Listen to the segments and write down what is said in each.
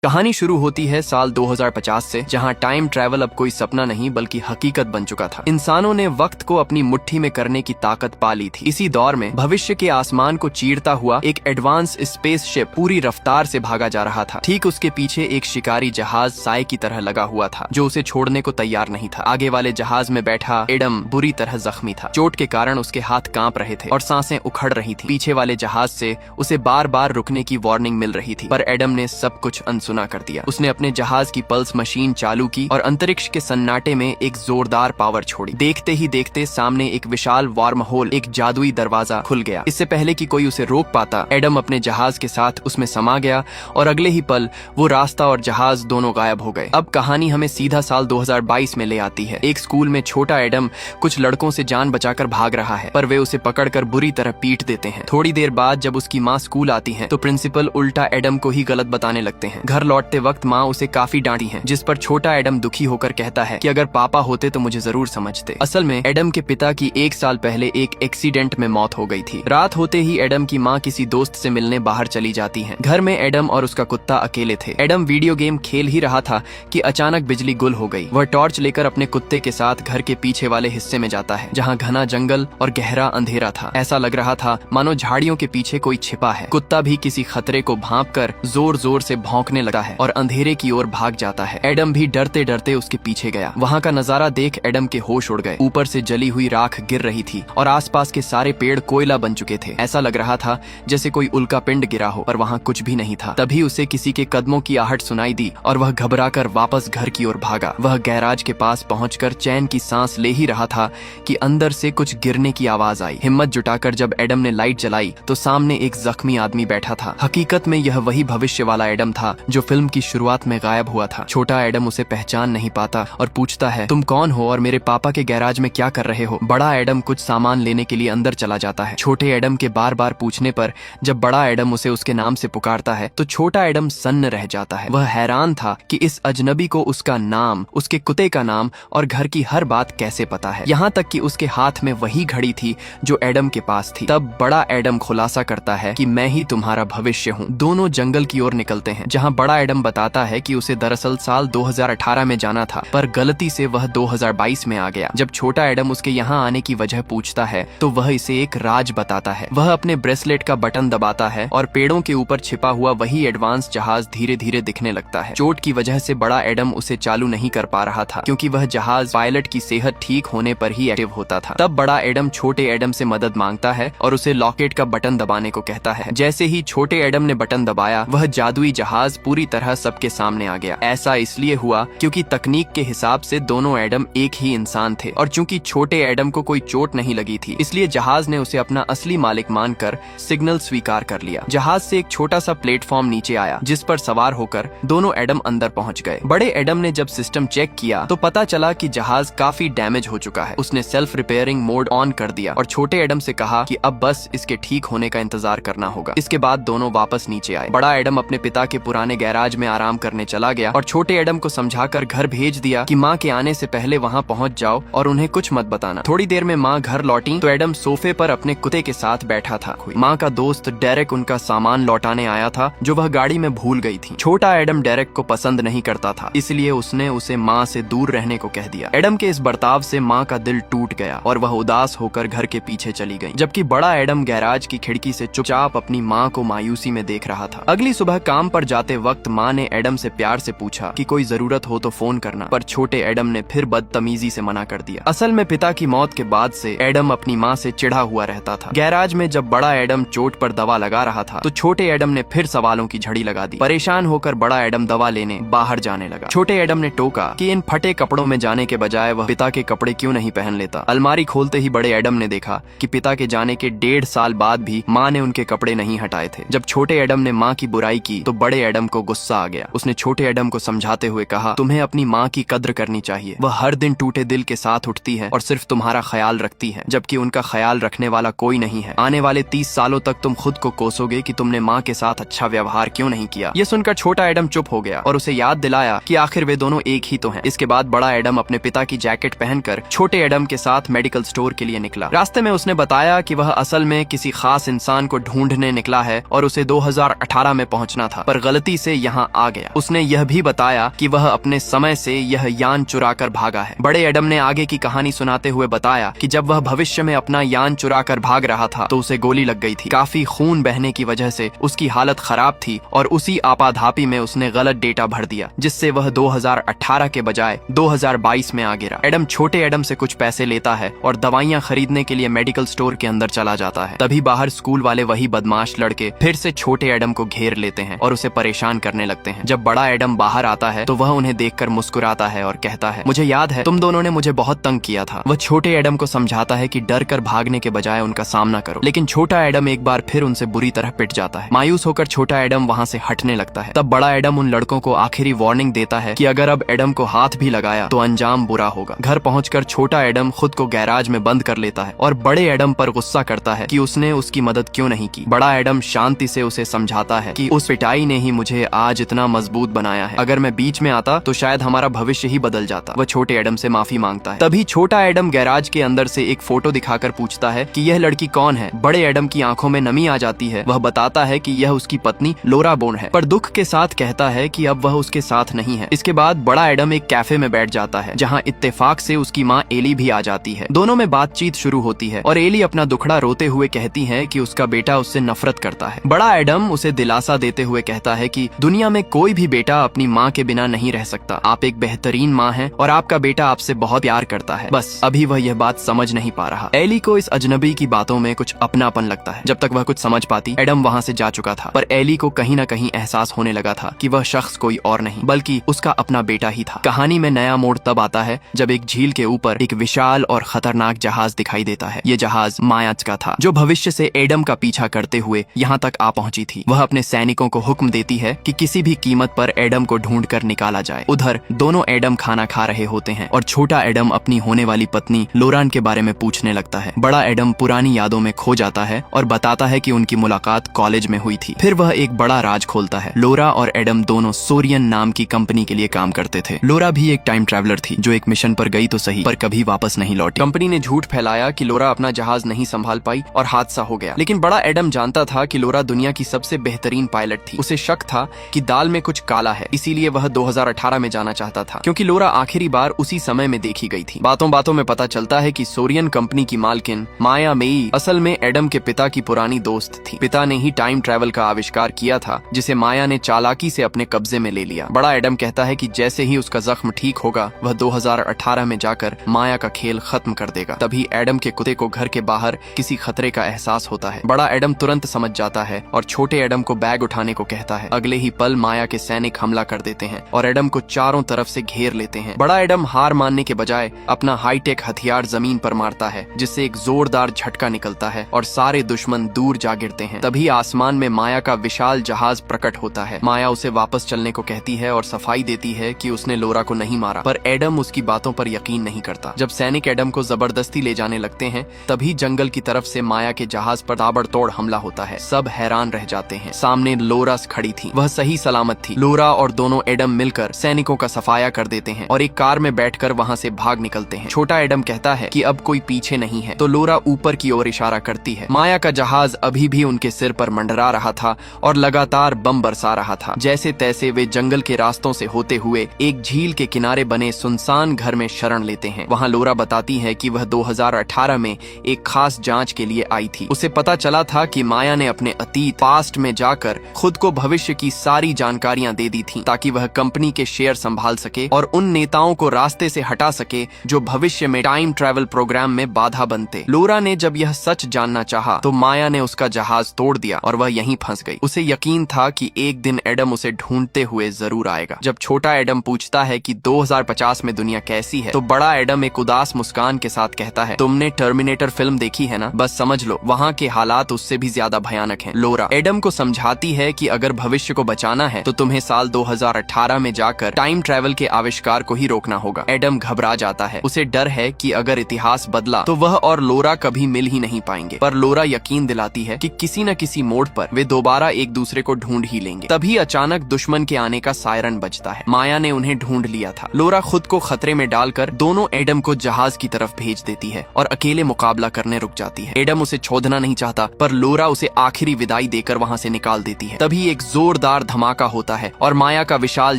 कहानी शुरू होती है साल 2050 से, जहां टाइम ट्रैवल अब कोई सपना नहीं बल्कि हकीकत बन चुका था। इंसानों ने वक्त को अपनी मुट्ठी में करने की ताकत पा ली थी। इसी दौर में भविष्य के आसमान को चीरता हुआ एक एडवांस स्पेसशिप पूरी रफ्तार से भागा जा रहा था। ठीक उसके पीछे एक शिकारी जहाज साए की तरह लगा हुआ था, जो उसे छोड़ने को तैयार नहीं था। आगे वाले जहाज में बैठा एडम बुरी तरह जख्मी था। चोट के कारण उसके हाथ कांप रहे थे और सांसें उखड़ रही थी। पीछे वाले जहाज से उसे बार बार रुकने की वार्निंग मिल रही थी, पर एडम ने सब कुछ सुना कर दिया। उसने अपने जहाज की पल्स मशीन चालू की और अंतरिक्ष के सन्नाटे में एक जोरदार पावर छोड़ी। देखते ही देखते सामने एक विशाल वार्म होल, एक जादुई दरवाजा खुल गया। इससे पहले कि कोई उसे रोक पाता, एडम अपने जहाज के साथ उसमें समा गया और अगले ही पल वो रास्ता और जहाज दोनों गायब हो गए। अब कहानी हमें सीधा साल 2022 में ले आती है। एक स्कूल में छोटा एडम कुछ लड़कों से जान बचाकर भाग रहा है, पर वे उसे पकड़कर बुरी तरह पीट देते हैं। थोड़ी देर बाद जब उसकी माँ स्कूल आती है तो प्रिंसिपल उल्टा एडम को ही गलत बताने लगते हैं। घर लौटते वक्त माँ उसे काफी डांटी है, जिस पर छोटा एडम दुखी होकर कहता है कि अगर पापा होते तो मुझे जरूर समझते। असल में एडम के पिता की 1 साल पहले एक एक्सीडेंट में मौत हो गई थी। रात होते ही एडम की माँ किसी दोस्त से मिलने बाहर चली जाती है। घर में एडम और उसका कुत्ता अकेले थे। एडम वीडियो गेम खेल ही रहा था कि अचानक बिजली गुल हो गई। वह टॉर्च लेकर अपने कुत्ते के साथ घर के पीछे वाले हिस्से में जाता है, जहाँ घना जंगल और गहरा अंधेरा था। ऐसा लग रहा था मानो झाड़ियों के पीछे कोई छिपा है। कुत्ता भी किसी खतरे को भांपकर जोर जोर से भौंकने लगा है और अंधेरे की ओर भाग जाता है। एडम भी डरते डरते उसके पीछे गया। वहाँ का नजारा देख एडम के होश उड़ गए। ऊपर से जली हुई राख गिर रही थी और आसपास के सारे पेड़ कोयला बन चुके थे। ऐसा लग रहा था जैसे कोई उल्का पिंड गिरा हो, पर वहाँ कुछ भी नहीं था। तभी उसे किसी के कदमों की आहट सुनाई दी और वह घबराकर वापस घर की ओर भागा। वह गैराज के पास पहुंचकर चैन की सांस ले ही रहा था कि अंदर से कुछ गिरने की आवाज आई। हिम्मत जुटाकर जब एडम ने लाइट जलाई तो सामने एक जख्मी आदमी बैठा था। हकीकत में यह वही भविष्य वाला एडम था जो फिल्म की शुरुआत में गायब हुआ था। छोटा एडम उसे पहचान नहीं पाता और पूछता है, तुम कौन हो और मेरे पापा के गैराज में क्या कर रहे हो? बड़ा एडम कुछ सामान लेने के लिए अंदर चला जाता है। छोटे एडम के बार बार पूछने पर जब बड़ा एडम उसे उसके नाम से पुकारता है तो छोटा एडम सन्न रह जाता है। वह हैरान था कि इस अजनबी को उसका नाम, उसके कुत्ते का नाम और घर की हर बात कैसे पता है। यहाँ तक कि उसके हाथ में वही घड़ी थी जो एडम के पास थी। तब बड़ा एडम खुलासा करता है कि मैं ही तुम्हारा भविष्य हूँ। दोनों जंगल की ओर निकलते हैं, जहाँ बड़ा एडम बताता है कि उसे दरअसल साल 2018 में जाना था, पर गलती से वह 2022 में आ गया। जब छोटा एडम उसके यहाँ आने की वजह पूछता है तो वह इसे एक राज बताता है। वह अपने ब्रेसलेट का बटन दबाता है और पेड़ों के ऊपर छिपा हुआ वही एडवांस जहाज धीरे धीरे दिखने लगता है। चोट की वजह से बड़ा एडम उसे चालू नहीं कर पा रहा था, क्योंकि वह जहाज पायलट की सेहत ठीक होने पर ही एक्टिव होता था। तब बड़ा एडम छोटे एडम से मदद मांगता है और उसे लॉकेट का बटन दबाने को कहता है। जैसे ही छोटे एडम ने बटन दबाया, वह जादुई जहाज पूरी तरह सबके सामने आ गया। ऐसा इसलिए हुआ क्योंकि तकनीक के हिसाब से दोनों एडम एक ही इंसान थे, और चूंकि छोटे एडम को कोई चोट नहीं लगी थी, इसलिए जहाज ने उसे अपना असली मालिक मानकर सिग्नल स्वीकार कर लिया। जहाज से एक छोटा सा प्लेटफॉर्म नीचे आया, जिस पर सवार होकर दोनों एडम अंदर पहुंच गए। बड़े एडम ने जब सिस्टम चेक किया तो पता चला कि जहाज काफी डैमेज हो चुका है। उसने सेल्फ रिपेयरिंग मोड ऑन कर दिया और छोटे एडम से कहा कि अब बस इसके ठीक होने का इंतजार करना होगा। इसके बाद दोनों वापस नीचे आए। बड़ा एडम अपने पिता के पुराने गैराज में आराम करने चला गया और छोटे एडम को समझाकर घर भेज दिया कि माँ के आने से पहले वहाँ पहुँच जाओ और उन्हें कुछ मत बताना। थोड़ी देर में माँ घर लौटी तो एडम सोफे पर अपने कुत्ते के साथ बैठा था। माँ का दोस्त डेरेक उनका सामान लौटाने आया था, जो वह गाड़ी में भूल गई थी। छोटा एडम डेरेक को पसंद नहीं करता था, इसलिए उसने उसे माँ से दूर रहने को कह दिया। एडम के इस बर्ताव से माँ का दिल टूट गया और वह उदास होकर घर के पीछे चली गई, जबकि बड़ा एडम गैराज की खिड़की से चुपचाप अपनी माँ को मायूसी में देख रहा था। अगली सुबह काम पर जाते वक्त माँ ने एडम से प्यार से पूछा कि कोई जरूरत हो तो फोन करना, पर छोटे एडम ने फिर बदतमीजी से मना कर दिया। असल में पिता की मौत के बाद से एडम अपनी माँ से चिढ़ा हुआ रहता था। गैराज में जब बड़ा एडम चोट पर दवा लगा रहा था तो छोटे एडम ने फिर सवालों की झड़ी लगा दी। परेशान होकर बड़ा एडम दवा लेने बाहर जाने लगा। छोटे एडम ने टोका कि इन फटे कपड़ों में जाने के बजाय वह पिता के कपड़े क्यों नहीं पहन लेता। अलमारी खोलते ही बड़े एडम ने देखा कि पिता के जाने के 1.5 साल बाद भी माँ ने उनके कपड़े नहीं हटाए थे। जब छोटे एडम ने माँ की बुराई की तो बड़े एडम को गुस्सा आ गया। उसने छोटे एडम को समझाते हुए कहा, तुम्हें अपनी माँ की कद्र करनी चाहिए। वह हर दिन टूटे दिल के साथ उठती है और सिर्फ तुम्हारा ख्याल रखती है, जबकि उनका ख्याल रखने वाला कोई नहीं है। आने वाले 30 सालों तक तुम खुद को कोसोगे कि तुमने माँ के साथ अच्छा व्यवहार क्यों नहीं किया। ये सुनकर छोटा एडम चुप हो गया और उसे याद दिलाया कि आखिर वे दोनों एक ही तो हैं। इसके बाद बड़ा एडम अपने पिता की जैकेट पहनकर छोटे एडम के साथ मेडिकल स्टोर के लिए निकला। रास्ते में उसने बताया कि वह असल में किसी खास इंसान को ढूंढने निकला है और उसे 2018 में पहुंचना था, पर गलती से से यहाँ आ गया। उसने यह भी बताया कि वह अपने समय से यह यान चुरा कर भागा है। बड़े एडम ने आगे की कहानी सुनाते हुए बताया कि जब वह भविष्य में अपना यान चुरा कर भाग रहा था तो उसे गोली लग गई थी। काफी खून बहने की वजह से उसकी हालत खराब थी और उसी आपाधापी में उसने गलत डेटा भर दिया, जिससे वह 2018 के बजाय 2022 में आ गिरा। एडम छोटे एडम से कुछ पैसे लेता है और दवाइयां खरीदने के लिए मेडिकल स्टोर के अंदर चला जाता है। तभी बाहर स्कूल वाले वही बदमाश लड़के फिर से छोटे एडम को घेर लेते हैं और उसे परेशान करने लगते हैं। जब बड़ा एडम बाहर आता है तो वह उन्हें देखकर मुस्कुराता है और कहता है, मुझे याद है तुम दोनों ने मुझे बहुत तंग किया था। वह छोटे एडम को समझाता है कि डर कर भागने के बजाय उनका सामना करो, लेकिन छोटा एडम एक बार फिर उनसे बुरी तरह पिट जाता है। मायूस होकर छोटा एडम वहाँ से हटने लगता है। तब बड़ा एडम उन लड़कों को आखिरी वार्निंग देता है कि अगर अब एडम को हाथ भी लगाया तो अंजाम बुरा होगा। घर पहुंचकर छोटा एडम खुद को गैराज में बंद कर लेता है और बड़े एडम पर गुस्सा करता है कि उसने उसकी मदद क्यों नहीं की। बड़ा एडम शांति से उसे समझाता है कि उस पिटाई ने ही मुझे आज इतना मजबूत बनाया है, अगर मैं बीच में आता तो शायद हमारा भविष्य ही बदल जाता। वह छोटे एडम से माफी मांगता है। तभी छोटा एडम गैराज के अंदर से एक फोटो दिखाकर पूछता है कि यह लड़की कौन है। बड़े एडम की आंखों में नमी आ जाती है। वह बताता है कि यह उसकी पत्नी लोरा बोन है, पर दुख के साथ कहता है कि अब वह उसके साथ नहीं है। इसके बाद बड़ा एडम एक कैफे में बैठ जाता है जहाँ इत्तेफाक से उसकी माँ एली भी आ जाती है। दोनों में बातचीत शुरू होती है और एली अपना दुखड़ा रोते हुए कहती है कि उसका बेटा उससे नफरत करता है। बड़ा एडम उसे दिलासा देते हुए कहता है कि दुनिया में कोई भी बेटा अपनी माँ के बिना नहीं रह सकता। आप एक बेहतरीन माँ हैं और आपका बेटा आपसे बहुत प्यार करता है। बस अभी वह यह बात समझ नहीं पा रहा। एली को इस अजनबी की बातों में कुछ अपनापन लगता है। जब तक वह कुछ समझ पाती एडम वहाँ से जा चुका था, पर एली को कहीं न कहीं एहसास होने लगा था कि वह शख्स कोई और नहीं बल्कि उसका अपना बेटा ही था। कहानी में नया मोड़ तब आता है जब एक झील के ऊपर एक विशाल और खतरनाक जहाज दिखाई देता है। ये जहाज मायाच का था जो भविष्य से एडम का पीछा करते हुए यहाँ तक आ पहुंची थी। वह अपने सैनिकों को हुक्म देती है कि किसी भी कीमत पर एडम को ढूंढ कर निकाला जाए। उधर दोनों एडम खाना खा रहे होते हैं और छोटा एडम अपनी होने वाली पत्नी लोरान के बारे में पूछने लगता है। बड़ा एडम पुरानी यादों में खो जाता है और बताता है कि उनकी मुलाकात कॉलेज में हुई थी। फिर वह एक बड़ा राज खोलता है। लोरा और एडम दोनों सोरियन नाम की कंपनी के लिए काम करते थे। लोरा भी एक टाइम ट्रैवलर थी जो एक मिशन पर गई तो सही, पर कभी वापस नहीं लौटी। कंपनी ने झूठ फैलाया कि लोरा अपना जहाज नहीं संभाल पाई और हादसा हो गया, लेकिन बड़ा एडम जानता था कि लोरा दुनिया की सबसे बेहतरीन पायलट थी। उसे शक था कि दाल में कुछ काला है, इसीलिए वह 2018 में जाना चाहता था, क्योंकि लोरा आखिरी बार उसी समय में देखी गई थी। बातों बातों में पता चलता है कि सोरियन कंपनी की मालकिन माया मेई असल में एडम के पिता की पुरानी दोस्त थी। पिता ने ही टाइम ट्रैवल का आविष्कार किया था, जिसे माया ने चालाकी से अपने कब्जे में ले लिया। बड़ा एडम कहता है कि जैसे ही उसका जख्म ठीक होगा वह 2018 में जाकर माया का खेल खत्म कर देगा। तभी एडम के कुत्ते को घर के बाहर किसी खतरे का एहसास होता है। बड़ा एडम तुरंत समझ जाता है और छोटे एडम को बैग उठाने को कहता है। अगले ही पल माया के सैनिक हमला कर देते हैं और एडम को चारों तरफ से घेर लेते हैं। बड़ा एडम हार मानने के बजाय अपना हाईटेक हथियार जमीन पर मारता है, जिससे एक जोरदार झटका निकलता है और सारे दुश्मन दूर जा गिरते हैं। तभी आसमान में माया का विशाल जहाज प्रकट होता है। माया उसे वापस चलने को कहती है और सफाई देती है कि उसने लोरा को नहीं मारा, पर एडम उसकी बातों पर यकीन नहीं करता। जब सैनिक एडम को जबरदस्ती ले जाने लगते हैं तभी जंगल की तरफ से माया के जहाज पर ताबड़तोड़ हमला होता है। सब हैरान रह जाते हैं। सामने लोरा खड़ी थी, वह सही सलामत थी। लोरा और दोनों एडम मिलकर सैनिकों का सफाया कर देते हैं और एक कार में बैठकर वहां से भाग निकलते हैं। छोटा एडम कहता है कि अब कोई पीछे नहीं है, तो लोरा ऊपर की ओर इशारा करती है। माया का जहाज अभी भी उनके सिर पर मंडरा रहा था और लगातार बम बरसा रहा था। जैसे तैसे वे जंगल के रास्तों से होते हुए एक झील के किनारे बने सुनसान घर में शरण लेते हैं। वहाँ लोरा बताती है कि वह 2018 में एक खास जांच के लिए आई थी। उसे पता चला था कि माया ने अपने अतीत पास्ट में जाकर खुद को भविष्य की सारी जानकारियां दे दी थी, ताकि वह कंपनी के शेयर संभाल सके और उन नेताओं को रास्ते से हटा सके जो भविष्य में टाइम ट्रैवल प्रोग्राम में बाधा बनते। लोरा ने जब यह सच जानना चाहा तो माया ने उसका जहाज तोड़ दिया और वह यहीं फंस गई। उसे यकीन था कि एक दिन एडम उसे ढूंढते हुए जरूर आएगा। जब छोटा एडम पूछता है कि 2050 में दुनिया कैसी है, तो बड़ा एडम एक उदास मुस्कान के साथ कहता है, तुमने टर्मिनेटर फिल्म देखी है ना, बस समझ लो वहाँ के हालात उससे भी ज्यादा भयानक हैं। लोरा एडम को समझाती है कि अगर भविष्य को बचाना है तो तुम्हें साल 2018 में जाकर टाइम ट्रैवल के आविष्कार को ही रोकना होगा। एडम घबरा जाता है। उसे डर है कि अगर इतिहास बदला तो वह और लोरा कभी मिल ही नहीं पाएंगे, पर लोरा यकीन दिलाती है कि किसी न किसी मोड़ पर वे दोबारा एक दूसरे को ढूंढ ही लेंगे। तभी अचानक दुश्मन के आने का सायरन बजता है। माया ने उन्हें ढूंढ लिया था। लोरा खुद को खतरे में डालकर दोनों एडम को जहाज की तरफ भेज देती है और अकेले मुकाबला करने रुक जाती है। एडम उसे छोड़ना नहीं चाहता, पर लोरा उसे आखिरी विदाई देकर वहाँ से निकाल देती है। तभी एक जोरदार जोरदार धमाका होता है और माया का विशाल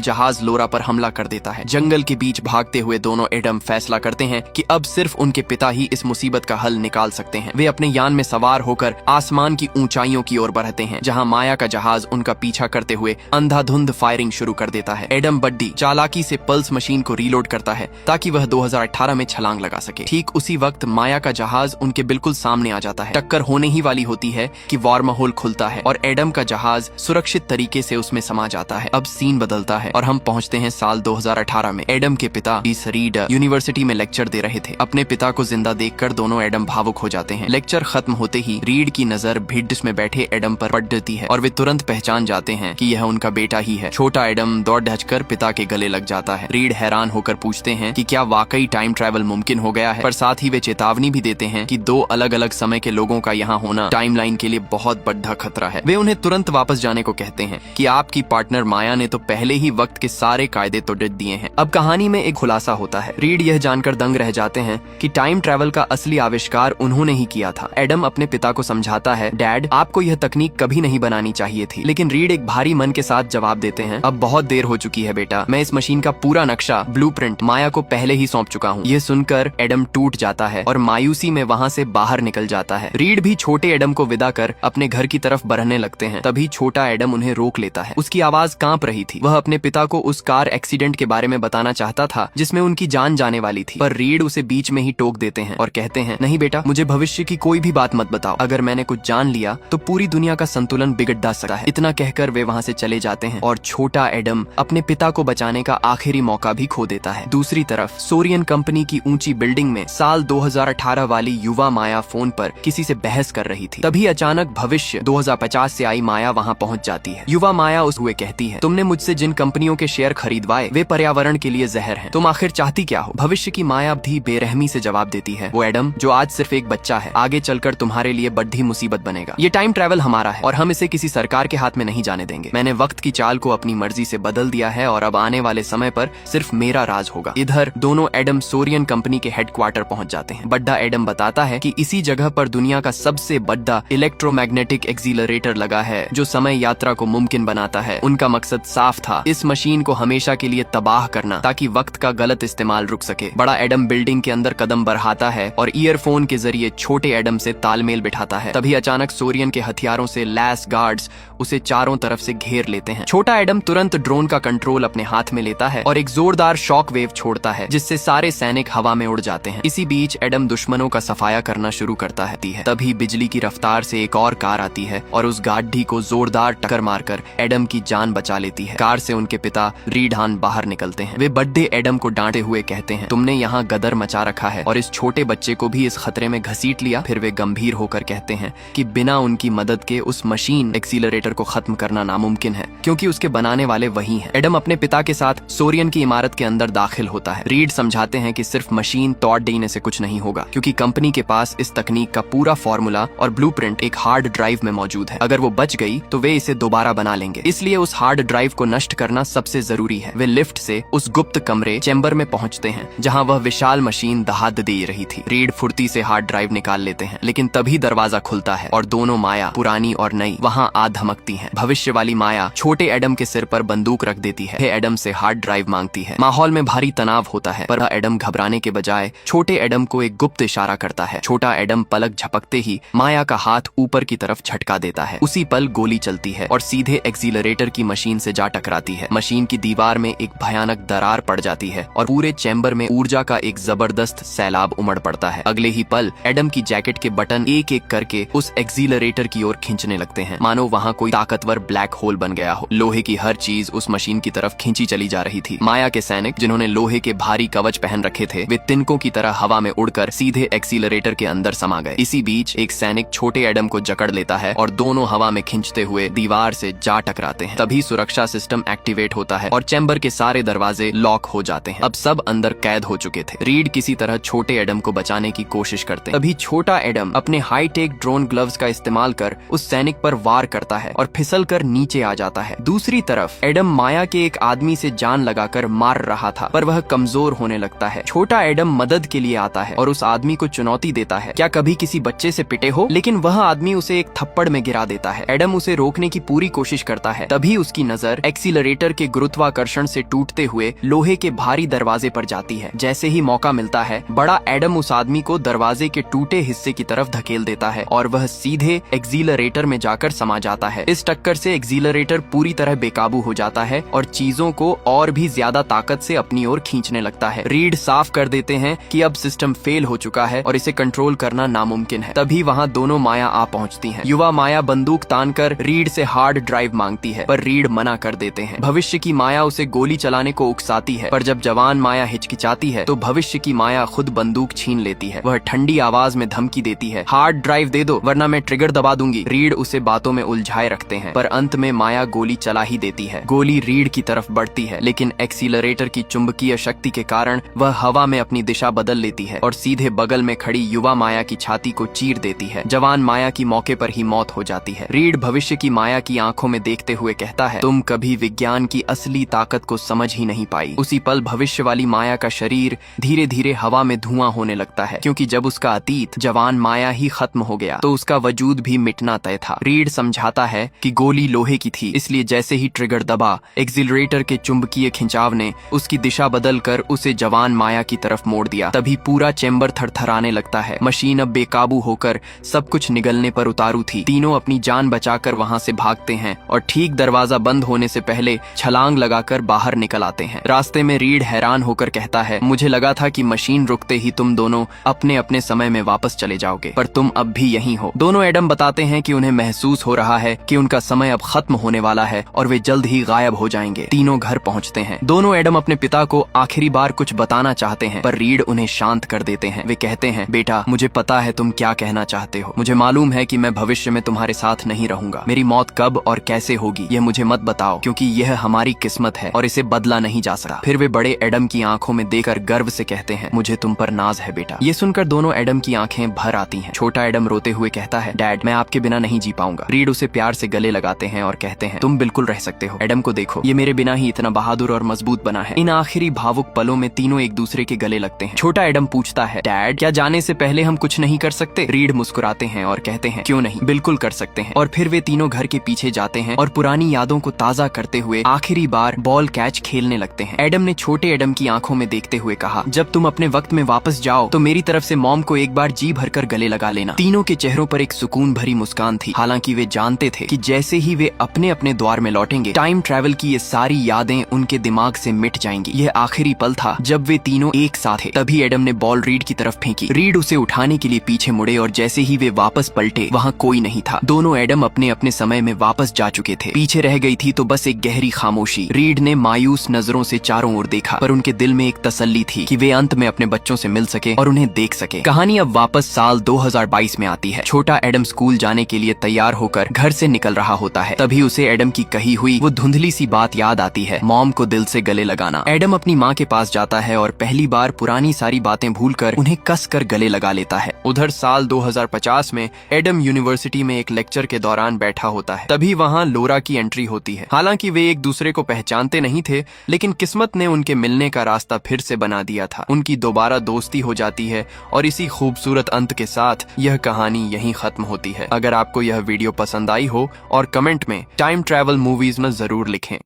जहाज लोरा पर हमला कर देता है। जंगल के बीच भागते हुए दोनों एडम फैसला करते हैं कि अब सिर्फ उनके पिता ही इस मुसीबत का हल निकाल सकते हैं। वे अपने यान में सवार होकर आसमान की ऊंचाइयों की ओर बढ़ते हैं, जहां माया का जहाज उनका पीछा करते हुए अंधाधुंध फायरिंग शुरू कर देता है। एडम बड्डी चालाकी से पल्स मशीन को रीलोड करता है ताकि वह 2018 में छलांग लगा सके। ठीक उसी वक्त माया का जहाज उनके बिल्कुल सामने आ जाता है। टक्कर होने ही वाली होती है कि वार्महोल खुलता है और एडम का जहाज सुरक्षित तरीके से उसमें समा जाता है। अब सीन बदलता है और हम पहुंचते हैं साल 2018 में। एडम के पिता रीड यूनिवर्सिटी में लेक्चर दे रहे थे। अपने पिता को जिंदा देखकर दोनों एडम भावुक हो जाते हैं। लेक्चर खत्म होते ही रीड की नजर भिड्स में बैठे एडम पर पड़ जाती है और वे तुरंत पहचान जाते हैं कि यह उनका बेटा ही है। छोटा एडम दौड़ धचकर पिता के गले लग जाता है। रीड हैरान होकर पूछते हैं कि क्या वाकई टाइम ट्रैवल मुमकिन हो गया है, पर साथ ही वे चेतावनी भी देते हैं कि दो अलग अलग समय के लोगों का यहाँ होना टाइमलाइन के लिए बहुत बड़ा खतरा है। वे उन्हें तुरंत वापस जाने को कहते हैं कि आपकी पार्टनर माया ने तो पहले ही वक्त के सारे कायदे तोड़ दिए हैं। अब कहानी में एक खुलासा होता है। रीड यह जानकर दंग रह जाते हैं कि टाइम ट्रैवल का असली आविष्कार उन्होंने ही किया था। एडम अपने पिता को समझाता है, डैड आपको यह तकनीक कभी नहीं बनानी चाहिए थी। लेकिन रीड एक भारी मन के साथ जवाब देते हैं, अब बहुत देर हो चुकी है बेटा, मैं इस मशीन का पूरा नक्शा ब्लूप्रिंट माया को पहले ही सौंप चुका हूँ। यह सुनकर एडम टूट जाता है और मायूसी में वहाँ से बाहर निकल जाता है। रीड भी छोटे एडम को विदा कर अपने घर की तरफ बढ़ने लगते हैं। तभी छोटा एडम उन्हें रोक लेता है। उसकी आवाज कांप रही थी। वह अपने पिता को उस कार एक्सीडेंट के बारे में बताना चाहता था जिसमें उनकी जान जाने वाली थी, पर रीड उसे बीच में ही टोक देते हैं और कहते हैं, नहीं बेटा, मुझे भविष्य की कोई भी बात मत बताओ। अगर मैंने कुछ जान लिया तो पूरी दुनिया का संतुलन बिगड़ सकता है। इतना कहकर वे वहाँ से चले जाते हैं और छोटा एडम अपने पिता को बचाने का आखिरी मौका भी खो देता है। दूसरी तरफ सोरियन कंपनी की ऊंची बिल्डिंग में साल 2018 वाली युवा माया फोन पर किसी से बहस कर रही थी। तभी अचानक भविष्य 2050 से आई माया वहाँ पहुँच जाती है। युवा माया उस हुए कहती है, तुमने मुझसे जिन कंपनियों के शेयर खरीदवाए वे पर्यावरण के लिए जहर हैं। तुम आखिर चाहती क्या हो? भविष्य की माया भी बेरहमी से जवाब देती है, वो एडम जो आज सिर्फ एक बच्चा है, आगे चलकर तुम्हारे लिए बड़ी मुसीबत बनेगा। ये टाइम ट्रैवल हमारा है और हम इसे किसी सरकार के हाथ में नहीं जाने देंगे। मैंने वक्त की चाल को अपनी मर्जी से बदल दिया है और अब आने वाले समय पर सिर्फ मेरा राज होगा। इधर दोनों एडम सोरियन कंपनी के हेडक्वार्टर पहुंच जाते हैं। बड्डा एडम बताता है कि इसी जगह पर दुनिया का सबसे बड़ा इलेक्ट्रोमैग्नेटिक एक्सीलरेटर लगा है जो समय यात्रा को मुमकिन बनाता है। उनका मकसद साफ था, इस मशीन को हमेशा के लिए तबाह करना ताकि वक्त का गलत इस्तेमाल रुक सके। बड़ा एडम बिल्डिंग के अंदर कदम बढ़ाता है और ईयरफोन के जरिए छोटे एडम से तालमेल बिठाता है। तभी अचानक सोरियन के हथियारों से लैस गार्ड्स उसे चारों तरफ से घेर लेते हैं। छोटा एडम तुरंत ड्रोन का कंट्रोल अपने हाथ में लेता है और एक जोरदार शॉक वेव छोड़ता है जिससे सारे सैनिक हवा में उड़ जाते हैं। इसी बीच एडम दुश्मनों का सफाया करना शुरू करता है। तभी बिजली की रफ्तार से एक और कार आती है और उस गाड़ी को जोरदार टक्कर मारकर एडम की जान बचा लेती है। कार से उनके पिता रीड हान बाहर निकलते हैं। वे बड्डे एडम को डांटे हुए कहते हैं, तुमने यहाँ गदर मचा रखा है और इस छोटे बच्चे को भी इस खतरे में घसीट लिया। फिर वे गंभीर होकर कहते हैं कि बिना उनकी मदद के उस मशीन एक्सीलरेटर को खत्म करना नामुमकिन है क्योंकि उसके बनाने वाले वही हैं। एडम अपने पिता के साथ सोरियन की इमारत के अंदर दाखिल होता है। रीड समझाते हैं कि सिर्फ मशीन तोड़ देने से कुछ नहीं होगा क्योंकि कंपनी के पास इस तकनीक का पूरा फॉर्मूला और ब्लूप्रिंट एक हार्ड ड्राइव में मौजूद है। अगर वो बच गई तो वे इसे दोबारा बना लेंगे, इसलिए उस हार्ड ड्राइव को नष्ट करना सबसे जरूरी है। वे लिफ्ट से उस गुप्त कमरे चैम्बर में पहुंचते हैं जहां वह विशाल मशीन दहाड़ दे रही थी। रीड फुर्ती से हार्ड ड्राइव निकाल लेते हैं, लेकिन तभी दरवाजा खुलता है और दोनों माया, पुरानी और नई, वहां आ धमकती हैं। भविष्य वाली माया छोटे एडम के सिर पर बंदूक रख देती है। एडम से हार्ड ड्राइव मांगती है। माहौल में भारी तनाव होता है, पर एडम घबराने के बजाय छोटे एडम को एक गुप्त इशारा करता है। छोटा एडम पलक झपकते ही माया का हाथ ऊपर की तरफ झटका देता है। उसी पल गोली चलती है और सीधे एक्सीलरेटर की मशीन से जा टकराती है। मशीन की दीवार में एक भयानक दरार पड़ जाती है और पूरे चैम्बर में ऊर्जा का एक जबरदस्त सैलाब उमड़ पड़ता है। अगले ही पल एडम की जैकेट के बटन एक एक करके उस एक्सीलरेटर की ओर खींचने लगते हैं, मानो वहाँ कोई ताकतवर ब्लैक होल बन गया हो। लोहे की हर चीज उस मशीन की तरफ खींची चली जा रही थी। माया के सैनिक जिन्होंने लोहे के भारी कवच पहन रखे थे, वे तिनकों की तरह हवा में उड़कर सीधे एक्सीलरेटर के अंदर समा गए। इसी बीच एक सैनिक छोटे एडम को जकड़ लेता है और दोनों हवा में खींचते हुए दीवार से जा टकराते हैं। तभी सुरक्षा सिस्टम एक्टिवेट होता है और चैम्बर के सारे दरवाजे लॉक हो जाते हैं। अब सब अंदर कैद हो चुके थे। रीड किसी तरह छोटे एडम को बचाने की कोशिश करते हैं। तभी छोटा एडम अपने हाईटेक ड्रोन ग्लव्स का इस्तेमाल कर उस सैनिक पर वार करता है और फिसल कर नीचे आ जाता है। दूसरी तरफ एडम माया के एक आदमी से जान लगाकर मार रहा था, पर वह कमजोर होने लगता है। छोटा एडम मदद के लिए आता है और उस आदमी को चुनौती देता है, क्या कभी किसी बच्चे से पिटे हो? लेकिन वह आदमी उसे एक थप्पड़ में गिरा देता है। एडम उसे रोकने की पूरी कोशिश करता है तभी उसकी नजर एक्सीलरेटर के गुरुत्वाकर्षण से टूटते हुए लोहे के भारी दरवाजे पर जाती है। जैसे ही मौका मिलता है बड़ा एडम उस आदमी को दरवाजे के टूटे हिस्से की तरफ धकेल देता है और वह सीधे एक्सीलरेटर में जाकर समा जाता है। इस टक्कर से एक्सीलरेटर पूरी तरह बेकाबू हो जाता है और चीजों को और भी ज्यादा ताकत से अपनी ओर खींचने लगता है। रीड साफ कर देते हैं कि अब सिस्टम फेल हो चुका है और इसे कंट्रोल करना नामुमकिन है। तभी वहाँ दोनों माया आ पहुँचती हैं। युवा माया बंदूक तानकर रीड से हार्ड ड्राइव मांगती है पर रीड मना कर देते हैं। भविष्य की माया उसे गोली चलाने को उकसाती है पर जब जवान माया हिचकिचाती है तो भविष्य की माया खुद बंदूक छीन लेती है। वह ठंडी आवाज में धमकी देती है, हार्ड ड्राइव दे दो वरना मैं ट्रिगर दबा दूंगी। रीड उसे बातों में उलझाए रखते हैं पर अंत में माया गोली चला ही देती है। गोली रीड की तरफ बढ़ती है लेकिन एक्सीलरेटर की चुंबकीय शक्ति के कारण वह हवा में अपनी दिशा बदल लेती है और सीधे बगल में खड़ी युवा माया की छाती को चीर देती है। जवान माया की मौके पर ही मौत हो जाती है। रीड भविष्य की माया की आंखों में देखते हुए कहता है, तुम कभी विज्ञान की असली ताकत को समझ ही नहीं पाई। उसी पल भविष्य वाली माया का शरीर धीरे धीरे हवा में धुआं होने लगता है क्योंकि जब उसका अतीत जवान माया ही खत्म हो गया तो उसका वजूद भी मिटना तय था। रीड समझाता है कि गोली लोहे की थी इसलिए जैसे ही ट्रिगर दबा एक्सीलरेटर के चुंबकीय खिंचाव ने उसकी दिशा बदलकर उसे जवान माया की तरफ मोड़ दिया। तभी पूरा चेंबर थरथराने लगता है। मशीन अब बेकाबू होकर सब कुछ निगलने पर उतारू थी। तीनों अपनी जान बचाकर वहां से भागते हैं और ठीक दरवाजा बंद होने से पहले छलांग लगाकर बाहर निकल आते हैं। रास्ते में रीड हैरान होकर कहता है, मुझे लगा था कि मशीन रुकते ही तुम दोनों अपने अपने समय में वापस चले जाओगे पर तुम अब भी यहीं हो। दोनों एडम बताते हैं कि उन्हें महसूस हो रहा है कि उनका समय अब खत्म होने वाला है और वे जल्द ही गायब हो जाएंगे। तीनों घर पहुंचते हैं। दोनों एडम अपने पिता को आखिरी बार कुछ बताना चाहते हैं पर रीड उन्हें शांत कर देते हैं। वे कहते हैं, बेटा मुझे पता है तुम क्या कहना चाहते हो। मुझे मालूम है कि मैं भविष्य में तुम्हारे साथ नहीं रहूंगा। मेरी मौत कब और कैसे होगी यह मुझे मत बताओ क्योंकि यह हमारी किस्मत है और इसे बदला नहीं जा सकता। फिर वे बड़े एडम की आंखों में देखकर गर्व से कहते हैं, मुझे तुम पर नाज है बेटा। ये सुनकर दोनों एडम की आंखें भर आती हैं। छोटा एडम रोते हुए कहता है, डैड मैं आपके बिना नहीं जी पाऊंगा। रीड उसे प्यार से गले लगाते हैं और कहते हैं, तुम बिल्कुल रह सकते हो। एडम को देखो, ये मेरे बिना ही इतना बहादुर और मजबूत बना है। इन आखिरी भावुक पलों में तीनों एक दूसरे के गले लगते हैं। छोटा एडम पूछता है, डैड क्या जाने से पहले हम कुछ नहीं कर सकते? रीड मुस्कुराते हैं और कहते हैं, क्यों नहीं, बिल्कुल कर सकते हैं। और फिर वे तीनों घर के पीछे जाते हैं और पुरानी यादों को ताजा करते हुए आखिरी बार बॉल कैच खेलने लगते हैं। एडम ने छोटे एडम की आंखों में देखते हुए कहा, जब तुम अपने वक्त में वापस जाओ तो मेरी तरफ से मॉम को एक बार जी भरकर गले लगा लेना। तीनों के चेहरों पर एक सुकून भरी मुस्कान थी। हालांकि वे जानते थे कि जैसे ही वे अपने अपने द्वार में लौटेंगे टाइम ट्रैवल की ये सारी यादें उनके दिमाग से मिट जाएंगी। यह आखिरी पल था जब वे तीनों एक साथ थे। तभी एडम ने बॉल रीड की तरफ फेंकी। रीड उसे उठाने के लिए पीछे मुड़े और जैसे ही वे वापस पलटे वहाँ कोई नहीं था। दोनों एडम अपने अपने समय में वापस जा चुके थे। पीछे रह गई थी तो बस एक गहरी खामोशी। रीड ने मायूस नजरों से चारों ओर देखा पर उनके दिल में एक तसल्ली थी कि वे अंत में अपने बच्चों से मिल सके और उन्हें देख सके। कहानी अब वापस साल 2022 में आती है। छोटा एडम स्कूल जाने के लिए तैयार होकर घर से निकल रहा होता है। तभी उसे एडम की कही हुई वो धुंधली सी बात याद आती है, मॉम को दिल से गले लगाना। एडम अपनी माँ के पास जाता है और पहली बार पुरानी सारी बातें भूलकर उन्हें कस कर गले लगा लेता है। उधर साल 2050 में एडम यूनिवर्सिटी में एक लेक्चर के दौरान बैठा होता है। तभी वहाँ लोरा की एंट्री होती है। हालांकि वे एक दूसरे को पहचानते नहीं थे लेकिन किस्मत ने उनके मिलने का रास्ता फिर से बना दिया था। उनकी दोबारा दोस्ती हो जाती है और इसी खूबसूरत अंत के साथ यह कहानी यहीं खत्म होती है। अगर आपको यह वीडियो पसंद आई हो और कमेंट में टाइम ट्रैवल मूवीज में जरूर लिखें।